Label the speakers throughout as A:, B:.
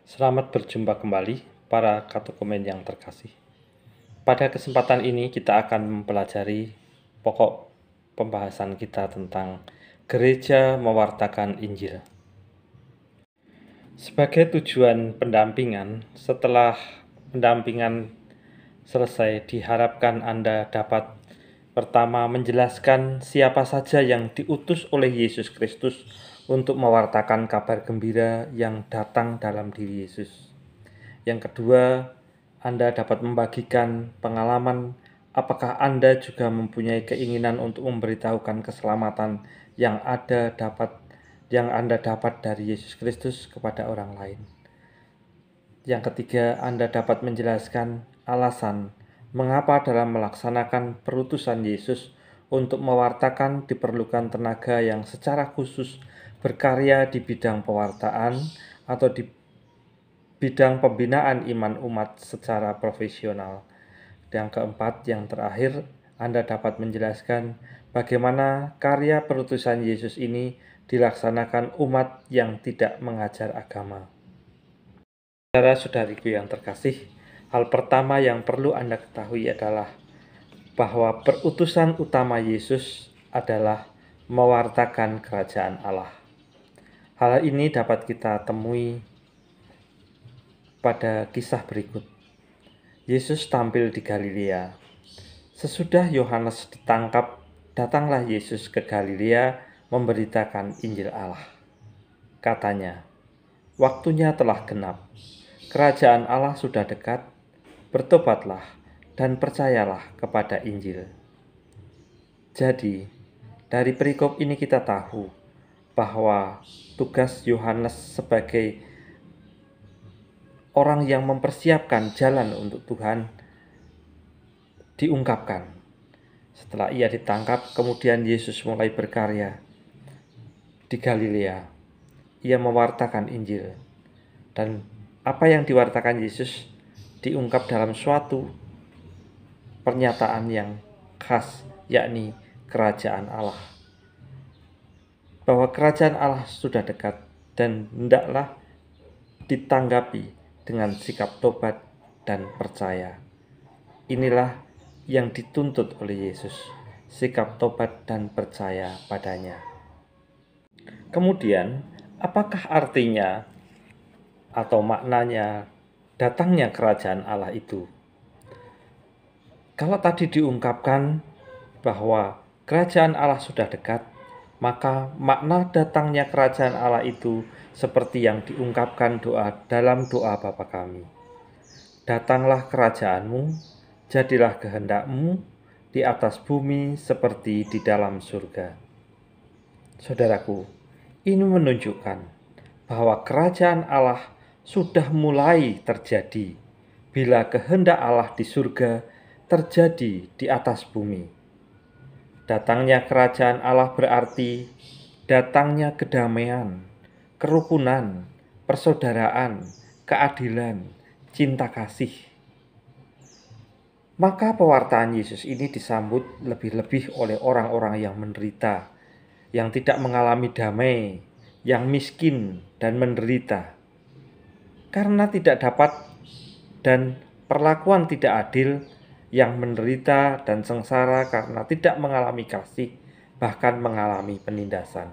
A: Selamat berjumpa kembali para katekumen yang terkasih. Pada kesempatan ini kita akan mempelajari pokok pembahasan kita tentang gereja mewartakan Injil. Sebagai tujuan pendampingan, setelah pendampingan selesai, diharapkan Anda dapat pertama menjelaskan siapa saja yang diutus oleh Yesus Kristus untuk mewartakan kabar gembira yang datang dalam diri Yesus. Yang kedua, Anda dapat membagikan pengalaman apakah Anda juga mempunyai keinginan untuk memberitahukan keselamatan yang Anda dapat dari Yesus Kristus kepada orang lain. Yang ketiga, Anda dapat menjelaskan alasan mengapa dalam melaksanakan perutusan Yesus untuk mewartakan diperlukan tenaga yang secara khusus berkarya di bidang pewartaan atau di bidang pembinaan iman umat secara profesional. Yang keempat, yang terakhir, Anda dapat menjelaskan bagaimana karya perutusan Yesus ini dilaksanakan umat yang tidak mengajar agama. Saudara-saudariku yang terkasih, hal pertama yang perlu Anda ketahui adalah bahwa perutusan utama Yesus adalah mewartakan kerajaan Allah. Hal ini dapat kita temui pada kisah berikut. Yesus tampil di Galilea. Sesudah Yohanes ditangkap, datanglah Yesus ke Galilea memberitakan Injil Allah. Katanya, "Waktunya telah genap. Kerajaan Allah sudah dekat. Bertobatlah dan percayalah kepada Injil." Jadi, dari perikop ini kita tahu bahwa tugas Yohanes sebagai orang yang mempersiapkan jalan untuk Tuhan diungkapkan. Setelah ia ditangkap, kemudian Yesus mulai berkarya di Galilea. Ia mewartakan Injil. Dan apa yang diwartakan Yesus diungkap dalam suatu pernyataan yang khas, yakni kerajaan Allah. Bahwa kerajaan Allah sudah dekat dan hendaklah ditanggapi dengan sikap tobat dan percaya. Inilah yang dituntut oleh Yesus, sikap tobat dan percaya padanya. Kemudian, apakah artinya atau maknanya datangnya kerajaan Allah itu? Kalau tadi diungkapkan bahwa kerajaan Allah sudah dekat, maka makna datangnya kerajaan Allah itu seperti yang diungkapkan dalam doa Bapa kami. Datanglah kerajaanmu, jadilah kehendakmu di atas bumi seperti di dalam surga. Saudaraku, ini menunjukkan bahwa kerajaan Allah sudah mulai terjadi bila kehendak Allah di surga terjadi di atas bumi. Datangnya kerajaan Allah berarti datangnya kedamaian, kerukunan, persaudaraan, keadilan, cinta kasih. Maka pewartaan Yesus ini disambut lebih-lebih oleh orang-orang yang menderita, yang tidak mengalami damai, yang miskin dan menderita. Karena tidak dapat dan perlakuan tidak adil, yang menderita dan sengsara karena tidak mengalami kasih, bahkan mengalami penindasan.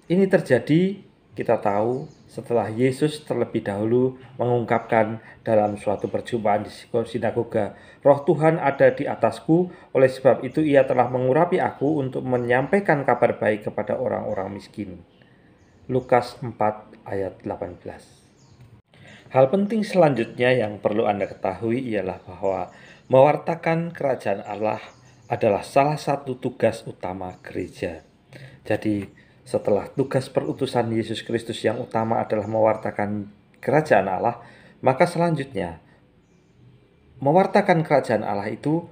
A: Ini terjadi, kita tahu, setelah Yesus terlebih dahulu mengungkapkan dalam suatu perjumpaan di sinagoga, "Roh Tuhan ada di atasku, oleh sebab itu ia telah mengurapi aku untuk menyampaikan kabar baik kepada orang-orang miskin." Lukas 4 ayat 18. Hal penting selanjutnya yang perlu Anda ketahui ialah bahwa mewartakan kerajaan Allah adalah salah satu tugas utama gereja. Jadi, setelah tugas perutusan Yesus Kristus yang utama adalah mewartakan kerajaan Allah, maka selanjutnya mewartakan kerajaan Allah itu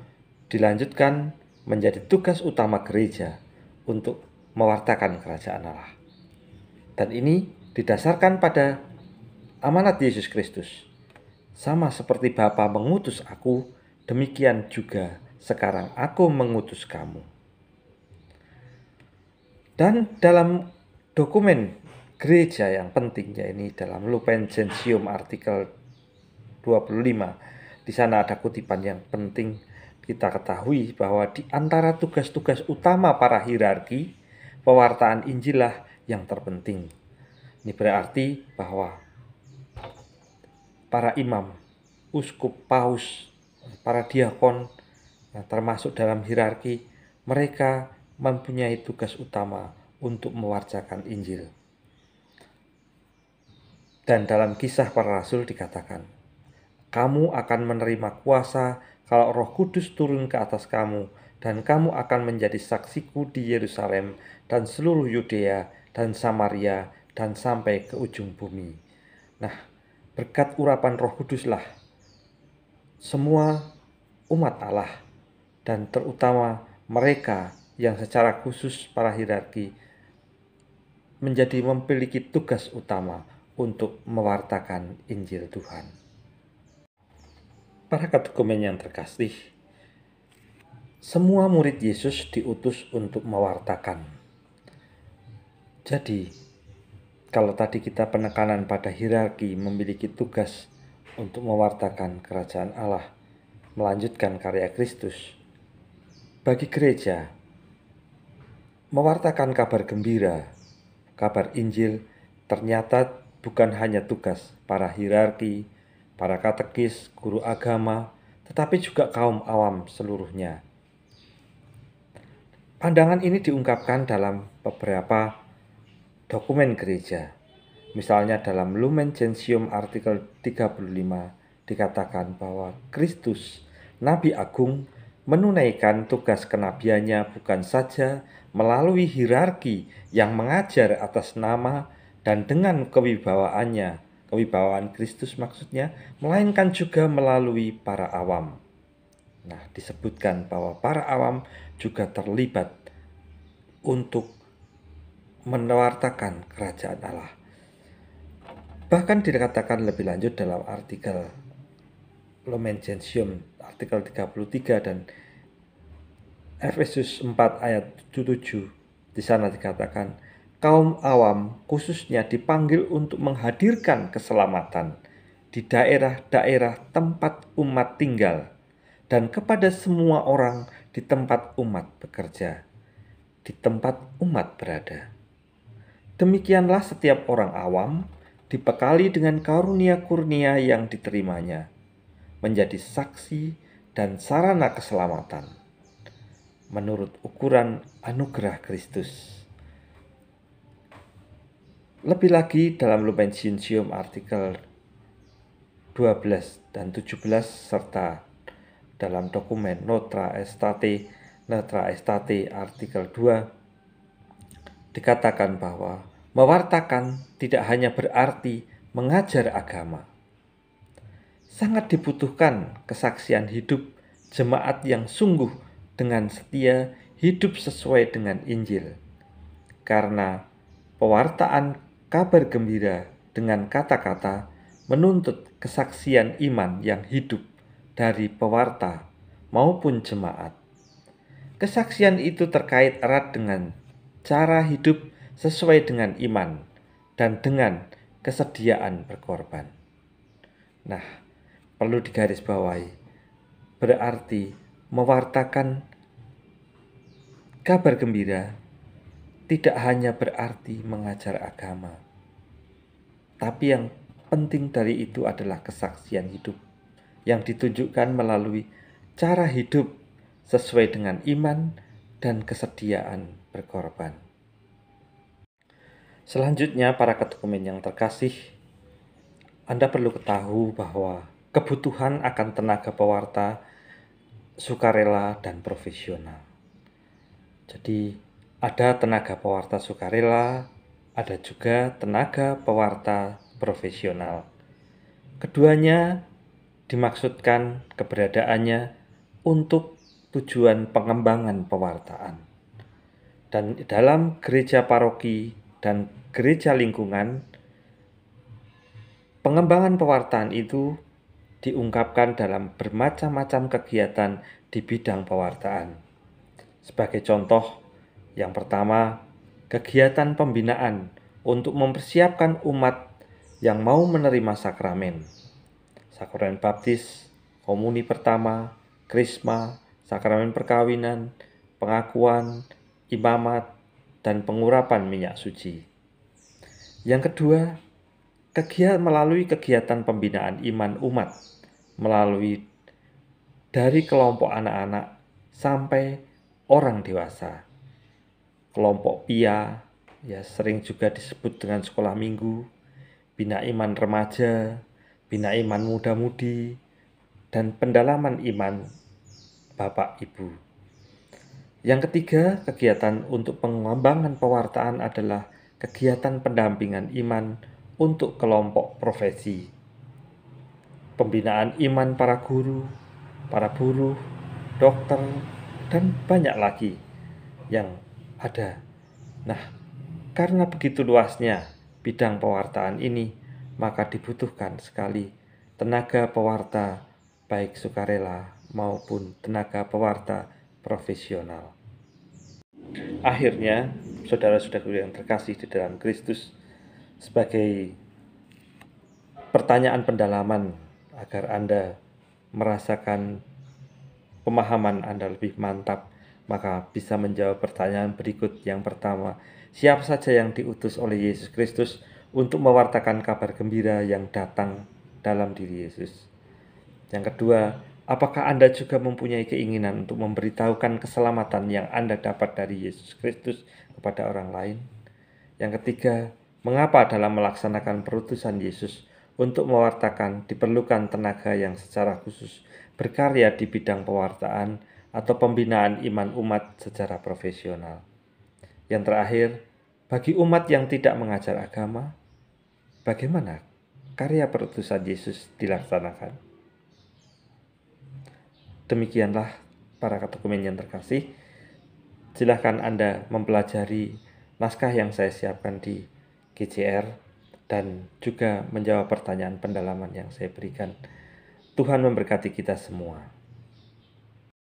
A: dilanjutkan menjadi tugas utama gereja untuk mewartakan kerajaan Allah. Dan ini didasarkan pada amanat Yesus Kristus. Sama seperti Bapa mengutus aku, demikian juga sekarang aku mengutus kamu. Dan dalam dokumen gereja yang penting, yakni dalam Lumen Gentium artikel 25. Di sana ada kutipan yang penting kita ketahui bahwa di antara tugas-tugas utama para hierarki, pewartaan Injil lah yang terpenting. Ini berarti bahwa para imam, uskup, paus, para diakon, termasuk dalam hierarki, mereka mempunyai tugas utama untuk mewartakan Injil. Dan dalam Kisah Para Rasul dikatakan, kamu akan menerima kuasa kalau Roh Kudus turun ke atas kamu, dan kamu akan menjadi saksiku di Yerusalem dan seluruh Yudea dan Samaria dan sampai ke ujung bumi. Nah, berkat urapan Roh Kuduslah semua umat Allah, dan terutama mereka yang secara khusus para hierarki menjadi memiliki tugas utama untuk mewartakan Injil Tuhan. Para katekumen yang terkasih, semua murid Yesus diutus untuk mewartakan. Jadi, kalau tadi kita penekanan pada hierarki memiliki tugas untuk mewartakan kerajaan Allah, melanjutkan karya Kristus, bagi gereja, mewartakan kabar gembira, kabar Injil ternyata bukan hanya tugas para hierarki, para katekis, guru agama, tetapi juga kaum awam seluruhnya. Pandangan ini diungkapkan dalam beberapa dokumen gereja. Misalnya dalam Lumen Gentium artikel 35 dikatakan bahwa Kristus, Nabi Agung, menunaikan tugas kenabiannya bukan saja melalui hierarki yang mengajar atas nama dan dengan kewibawaan Kristus maksudnya, melainkan juga melalui para awam. Nah, disebutkan bahwa para awam juga terlibat untuk mewartakan kerajaan Allah. Bahkan dikatakan lebih lanjut dalam artikel Lumen Gentium artikel 33 dan Efesus 4 ayat 7. Di sana dikatakan, kaum awam khususnya dipanggil untuk menghadirkan keselamatan di daerah-daerah tempat umat tinggal dan kepada semua orang di tempat umat bekerja, di tempat umat berada. Demikianlah setiap orang awam dibekali dengan karunia-kurnia yang diterimanya, menjadi saksi dan sarana keselamatan menurut ukuran anugerah Kristus. Lebih lagi dalam Lumen Gentium artikel 12 dan 17 serta dalam dokumen Nostra Aetate artikel 2 dikatakan bahwa mewartakan tidak hanya berarti mengajar agama. Sangat dibutuhkan kesaksian hidup jemaat yang sungguh dengan setia hidup sesuai dengan Injil. Karena pewartaan kabar gembira dengan kata-kata menuntut kesaksian iman yang hidup dari pewarta maupun jemaat. Kesaksian itu terkait erat dengan cara hidup sesuai dengan iman dan dengan kesediaan berkorban. Nah, perlu digarisbawahi, berarti mewartakan kabar gembira tidak hanya berarti mengajar agama, tapi yang penting dari itu adalah kesaksian hidup yang ditunjukkan melalui cara hidup sesuai dengan iman dan kesediaan berkorban. Selanjutnya, para katekumen yang terkasih, Anda perlu ketahui bahwa kebutuhan akan tenaga pewarta sukarela dan profesional. Jadi, ada tenaga pewarta sukarela, ada juga tenaga pewarta profesional. Keduanya dimaksudkan keberadaannya untuk tujuan pengembangan pewartaan. Dan dalam gereja paroki dan gereja lingkungan, pengembangan pewartaan itu diungkapkan dalam bermacam-macam kegiatan di bidang pewartaan. Sebagai contoh, yang pertama, kegiatan pembinaan untuk mempersiapkan umat yang mau menerima sakramen. Sakramen baptis, komuni pertama, krisma, sakramen perkawinan, pengakuan, imamat, dan pengurapan minyak suci. Yang kedua, melalui kegiatan pembinaan iman umat, melalui dari kelompok anak-anak sampai orang dewasa. Kelompok PIA, ya sering juga disebut dengan sekolah minggu, bina iman remaja, bina iman muda-mudi, dan pendalaman iman Bapak Ibu. Yang ketiga, kegiatan untuk pengembangan pewartaan adalah kegiatan pendampingan iman untuk kelompok profesi. Pembinaan iman para guru, para buruh, dokter, dan banyak lagi yang ada. Nah, karena begitu luasnya bidang pewartaan ini, maka dibutuhkan sekali tenaga pewarta baik sukarela maupun tenaga pewarta profesional. Akhirnya, saudara-saudaraku yang terkasih di dalam Kristus, sebagai pertanyaan pendalaman agar Anda merasakan pemahaman Anda lebih mantap, maka bisa menjawab pertanyaan berikut. Yang pertama, siapa saja yang diutus oleh Yesus Kristus untuk mewartakan kabar gembira yang datang dalam diri Yesus? Yang kedua, apakah Anda juga mempunyai keinginan untuk memberitahukan keselamatan yang Anda dapat dari Yesus Kristus kepada orang lain? Yang ketiga, mengapa dalam melaksanakan perutusan Yesus untuk mewartakan diperlukan tenaga yang secara khusus berkarya di bidang pewartaan atau pembinaan iman umat secara profesional? Yang terakhir, bagi umat yang tidak mengajar agama, bagaimana karya perutusan Yesus dilaksanakan? Demikianlah para katekumen yang terkasih. Silahkan Anda mempelajari naskah yang saya siapkan di GCR dan juga menjawab pertanyaan pendalaman yang saya berikan. Tuhan memberkati kita semua.